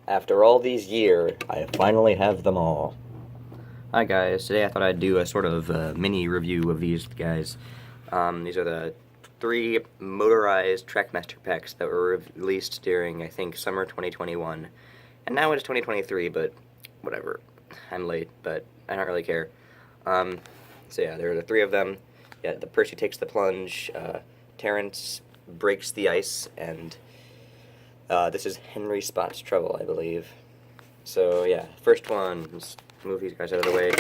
After all these years, I finally have them all. Hi guys, today I thought I'd do a sort of mini review of these guys. These are the 3 motorized Trackmaster packs that were released during, I think, summer 2021. And now it's 2023, but whatever. I'm late, but I don't really care. So yeah, there are the 3 of them. Yeah, the Percy takes the plunge, Terence breaks the ice, and this is Henry spots trouble, I believe. So yeah, first one. Let's move these guys out of the way.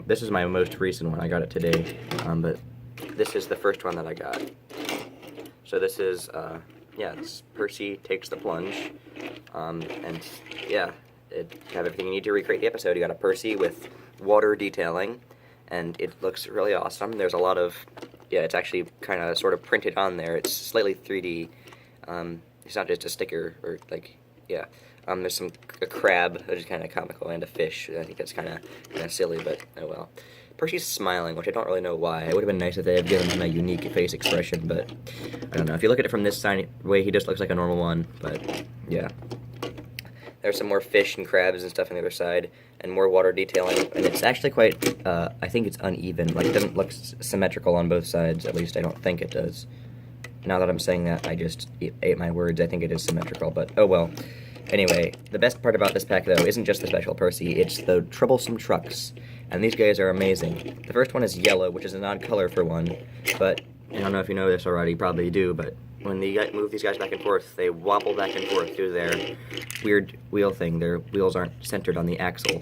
This is my most recent one. I got it today, but this is the first one that I got. So this is this Percy takes the plunge, and yeah, it have everything you need to recreate the episode. You got a Percy with water detailing, and it looks really awesome. There's a lot of it's actually kind of sort of printed on there. It's slightly 3D. It's not just a sticker or there's a crab, which is kind of comical, and a fish. I think that's kind of silly, but oh well. Percy's smiling, which I don't really know why. It would have been nice if they had given him a unique face expression, but I don't know. If you look at it from this way, he just looks like a normal one, but yeah. There's some more fish and crabs and stuff on the other side, and more water detailing, and it's actually quite, I think it's uneven. Like, it doesn't look symmetrical on both sides, at least I don't think it does. Now that I'm saying that, I just ate my words. I think it is symmetrical, but oh well. Anyway, the best part about this pack, though, isn't just the special Percy, it's the troublesome trucks, and these guys are amazing. The first one is yellow, which is an odd color for one, but I don't know if you know this already, probably do, but when they move these guys back and forth, they wobble back and forth through their weird wheel thing. Their wheels aren't centered on the axle.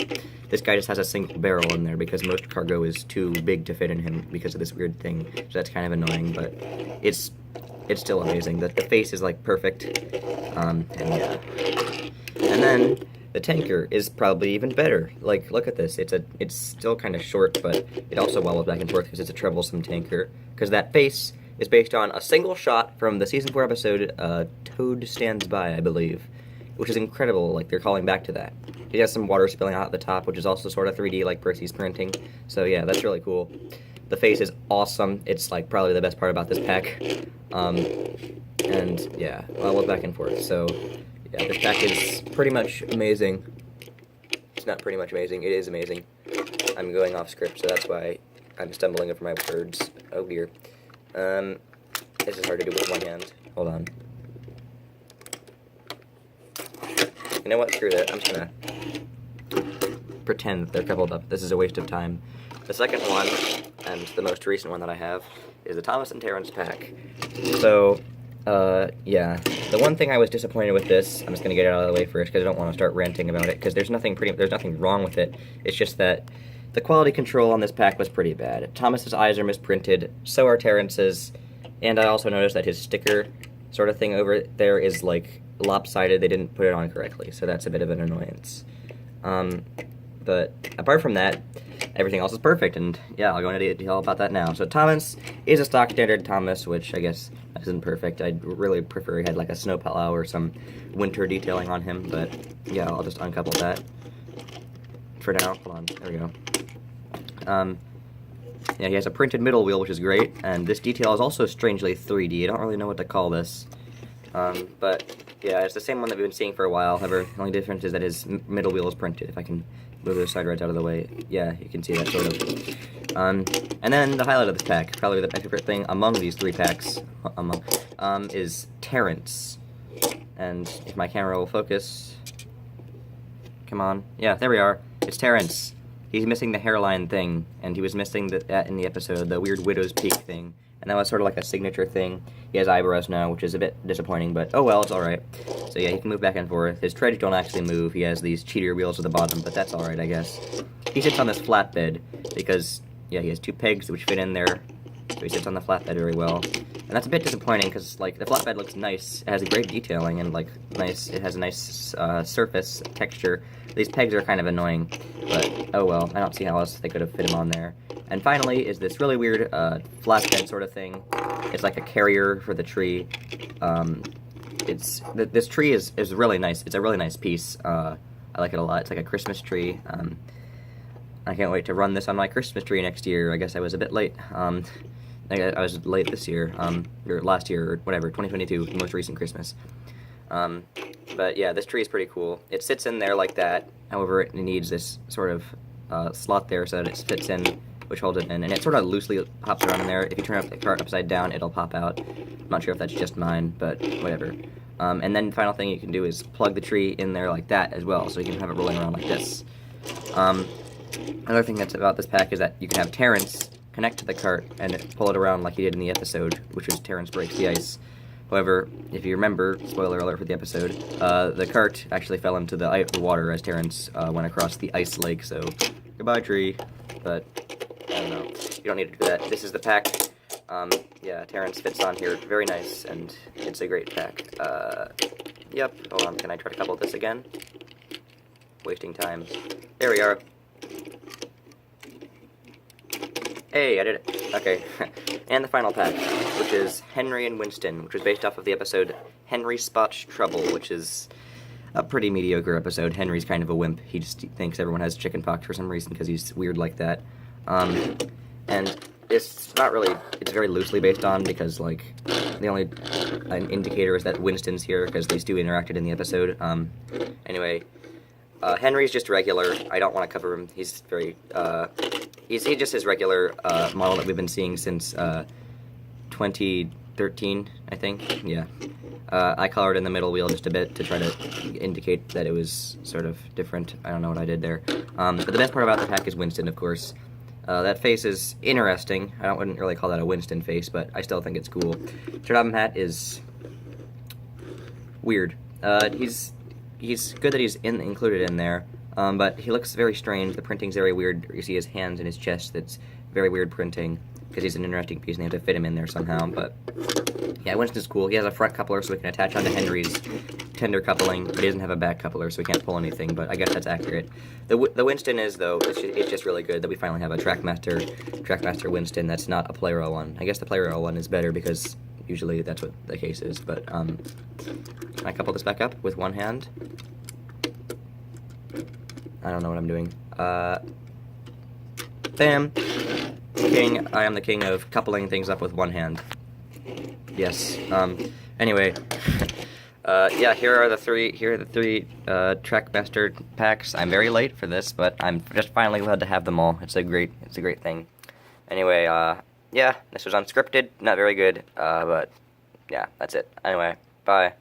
This guy just has a single barrel in there because most cargo is too big to fit in him because of this weird thing, so that's kind of annoying, but it's still amazing. The face is, like, perfect, and yeah. And then the tanker is probably even better. Like, look at this. It's still kind of short, but it also wobbles back and forth because it's a troublesome tanker. Because that face is based on a single shot from the season 4 episode, Toad Stands By, I believe, which is incredible. Like, they're calling back to that. It has some water spilling out at the top, which is also sort of 3D, like Percy's printing. So yeah, that's really cool. The face is awesome. It's, like, probably the best part about this pack. And yeah, wobbles back and forth. So yeah, this pack is pretty much amazing. It's not pretty much amazing, it is amazing. I'm going off script, so that's why I'm stumbling over my words. Oh dear. This is hard to do with one hand. Hold on. You know what? Screw that. I'm just gonna pretend that they're coupled up. This is a waste of time. The second one, and the most recent one that I have, is the Thomas and Terence pack. So, yeah. The one thing I was disappointed with this, I'm just gonna get it out of the way first because I don't want to start ranting about it because there's nothing wrong with it. It's just that the quality control on this pack was pretty bad. Thomas's eyes are misprinted, so are Terence's, and I also noticed that his sticker sort of thing over there is like lopsided. They didn't put it on correctly, so that's a bit of an annoyance. But apart from that, everything else is perfect, and yeah, I'll go into detail about that now. So Thomas is a stock standard Thomas, which I guess isn't perfect. I'd really prefer he had like a snowplow or some winter detailing on him, but yeah, I'll just uncouple that for now. Hold on, there we go. Yeah, he has a printed middle wheel, which is great, and this detail is also strangely 3D. I don't really know what to call this, but yeah, it's the same one that we've been seeing for a while. However, the only difference is that his middle wheel is printed. If I can move those side rods out of the way, yeah, you can see that sort of. And then the highlight of this pack, probably my favorite thing among these 3 packs, is Terence. And if my camera will focus, come on, yeah, there we are. It's Terence. He's missing the hairline thing, and he was missing that in the episode, the weird widow's peak thing. And that was sort of like a signature thing. He has eyebrows now, which is a bit disappointing, but oh well, it's alright. So yeah, he can move back and forth. His treads don't actually move. He has these cheater wheels at the bottom, but that's alright, I guess. He sits on this flatbed because, yeah, he has 2 pegs which fit in there. So he sits on the flatbed very well. And that's a bit disappointing because, like, the flatbed looks nice. It has a great detailing and, like, nice. It has a nice surface texture. These pegs are kind of annoying, but oh well. I don't see how else they could have fit him on there. And finally is this really weird flatbed sort of thing. It's like a carrier for the tree. This tree is really nice. It's a really nice piece. I like it a lot. It's like a Christmas tree. I can't wait to run this on my Christmas tree next year. I guess I was a bit late. I was late this year, or last year, or whatever, 2022, the most recent Christmas. But yeah, this tree is pretty cool. It sits in there like that. However, it needs this sort of slot there so that it fits in, which holds it in. And it sort of loosely hops around in there. If you turn up the cart upside down, it'll pop out. I'm not sure if that's just mine, but whatever. And then the final thing you can do is plug the tree in there like that as well, so you can have it rolling around like this. Another thing that's about this pack is that you can have Terence connect to the cart and pull it around like he did in the episode, which was Terence Breaks the Ice. However, if you remember, spoiler alert for the episode, the cart actually fell into the water as Terence went across the ice lake, so goodbye tree. But, I don't know, you don't need to do that. This is the pack. Yeah, Terence fits on here very nice, and it's a great pack. Yep, hold on, can I try to couple this again? Wasting time. There we are. Hey, I did it. Okay. And the final pack, which is Henry and Winston, which was based off of the episode Henry Spots Trouble, which is a pretty mediocre episode. Henry's kind of a wimp. He just thinks everyone has chickenpox for some reason because he's weird like that. And it's not really, it's very loosely based on because, like, the only indicator is that Winston's here because these two interacted in the episode. Anyway, Henry's just regular. I don't want to cover him. He's very, he's just his regular model that we've been seeing since 2013, I think. Yeah. I colored in the middle wheel just a bit to try to indicate that it was sort of different. I don't know what I did there. But the best part about the pack is Winston, of course. That face is interesting. I wouldn't really call that a Winston face, but I still think it's cool. Trackmaster hat is weird. He's good that he's included in there, but he looks very strange. The printing's very weird. You see his hands and his chest. That's very weird printing because he's an interesting piece and they have to fit him in there somehow. But yeah, Winston's cool. He has a front coupler so we can attach onto Henry's tender coupling, but he doesn't have a back coupler so we can't pull anything, but I guess that's accurate. The Winston is, though, it's just really good that we finally have a Trackmaster Winston that's not a Playroll one. I guess the Playroll one is better because usually that's what the case is, but can I couple this back up with one hand? I don't know what I'm doing. Bam! King, I am the king of coupling things up with one hand. Yes. Anyway, yeah, here are the three Trackmaster packs. I'm very late for this, but I'm just finally glad to have them all. It's a great thing. Anyway, yeah, this was unscripted, not very good, but yeah, that's it. Anyway, bye.